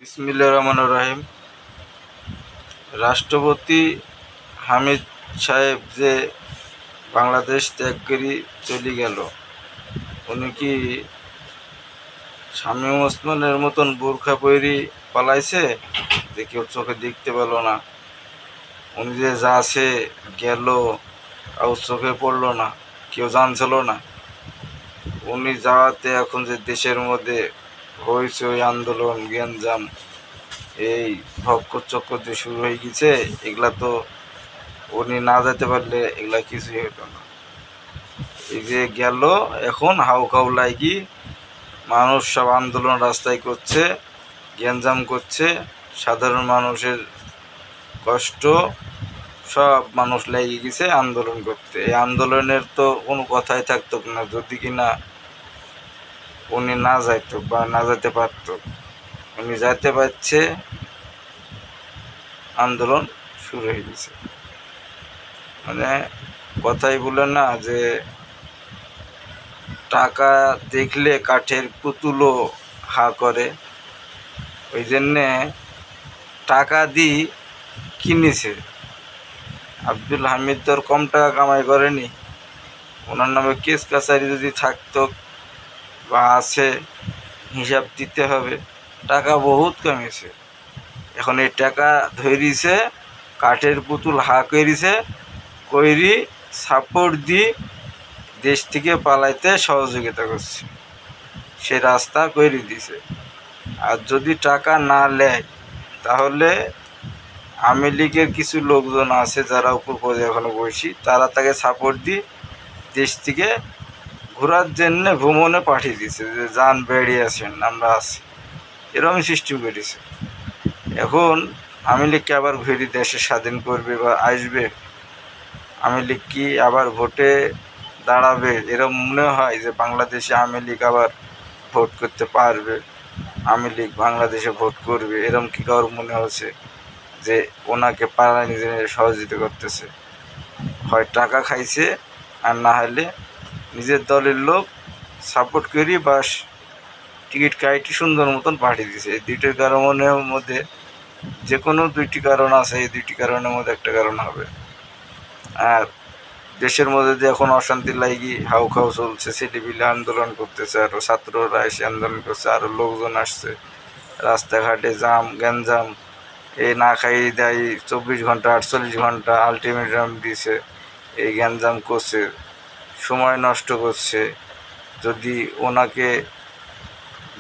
বিসমিল্লাহির রহমানির রহিম। রাষ্ট্রপতি হামিদ সাহেব যে বাংলাদেশ ত্যাগ করে চলে গেল, উনি কি শামীম ওসমানের মতন বোরখা পরি পালাইছে যে কেউ চোখে দেখতে পেল না? উনি যে যাচ্ছে গেল আর চোখে পড়লো না, কেউ জানছিল না? উনি যাওয়াতে এখন যে দেশের মধ্যে হয়েছে ওই আন্দোলন গ্যাঞ্জাম, এই ভক্কর চক্কর যে শুরু হয়ে গেছে, এগুলা তো উনি না যেতে পারলে এগুলা কিছুই হতো না। এই যে গেল, এখন হাউকাউ লাগি মানুষ সব আন্দোলন রাস্তায় করছে, গ্যাঞ্জাম করছে, সাধারণ মানুষের কষ্ট সব মানুষ লেগে গেছে আন্দোলন করতে। এই আন্দোলনের তো কোনো কথাই থাকতো না যদি কিনা উনি না যাইতো বা না যেতে পারতো। উনি যাইতে পারছে, আন্দোলন শুরু হয়ে গেছে। মানে কথাই বলে না যে টাকা দেখলে কাঠের পুতুলও হা করে, ওই জন্যে টাকা দিয়ে কিনেছে। আব্দুল হামিদ তো কম টাকা কামাই করেনি, ওনার নামে কেস কাছারি যদি থাকতো বা আছে, হিসাব দিতে হবে। টাকা বহুত কামিয়েছে, এখন এই টাকা ধরিছে, কাঠের পুতুল হা করিছে, কইরি সাপোর্ট দিয়ে দেশ থেকে পালাইতে সহযোগিতা করছে, সে রাস্তা করে দিছে। আর যদি টাকা না নেয় তাহলে আওয়ামী লীগের কিছু লোকজন আছে যারা উপর পদে এখনো বসি, তারা তাকে সাপোর্ট দিয়ে দেশ থেকে ঘোরার জন্যে ভ্রমণে পাঠিয়ে দিছে, যে যান বেরিয়ে আসেন, আমরা আছি, এরকম সিস্টেম করেছে। এখন আওয়ামী লীগকে আবার ঘুরে দেশে স্বাধীন করবে বা আসবে, আওয়ামী লীগ কি আবার ভোটে দাঁড়াবে? এরকম মনে হয় যে বাংলাদেশে আওয়ামী লীগ আবার ভোট করতে পারবে, আওয়ামী লীগ বাংলাদেশে ভোট করবে? এরকম কি কারোর মনে হচ্ছে যে ওনাকে পাড়ায় নিজে সহযোগিতা করতেছে? হয় টাকা খাইছে, আর না হলে নিজের দলের লোক সাপোর্ট করি বাস টিকিট কাইটি সুন্দর মতন পাঠিয়ে দিছে। এই দুইটার কারণের মধ্যে যে কোনো দুইটি কারণ আছে, এই দুইটি কারণের মধ্যে একটা কারণ হবে। আর দেশের মধ্যে যে এখন অশান্তি লাগি হাউ খাউ চলছে, ছেলেপিলে আন্দোলন করতেছে, আরও ছাত্ররা এসে আন্দোলন করছে, আরও লোকজন আসছে, রাস্তাঘাটে জাম গ্যাঞ্জাম, এই না খাইয়ে দেয় 24 ঘন্টা 48 ঘন্টা আলটিমেটাম দিছে, এই গ্যাঞ্জাম করছে, সময় নষ্ট করছে। যদি ওনাকে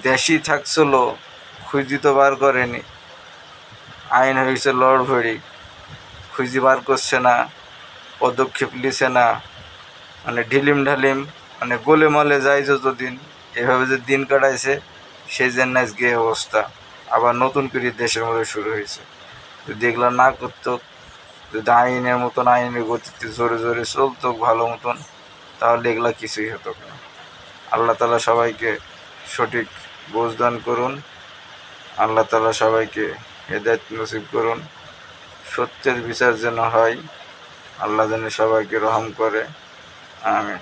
দেশই থাকছিল, খুঁজি তো বার করেনি, আইন হয়েছে লড়ঘড়ি, খুঁজি বার করছে না, পদক্ষেপ নিছে না, মানে ঢিলিম ঢালিম, মানে গোলেমালে যায় যতদিন, এভাবে যে দিন কাটাইছে, সেই জন্য আজকে অবস্থা। আবার নতুন করে দেশের মধ্যে শুরু হয়েছে। যদি এগুলো না করতো, যদি আইনের মতন আইনের গতিতে জোরে জোরে চলতো ভালো মতন, তাহলে এগুলা কিছুই হতো না। আল্লাহ তাআলা সবাইকে সঠিক বুঝ দান করুন, আল্লাহ তাআলা সবাইকে হেদায়েত নসিব করুন, সত্যের বিচার যেন হয়, আল্লাহ যেন সবাইকে রহম করে, আমিন।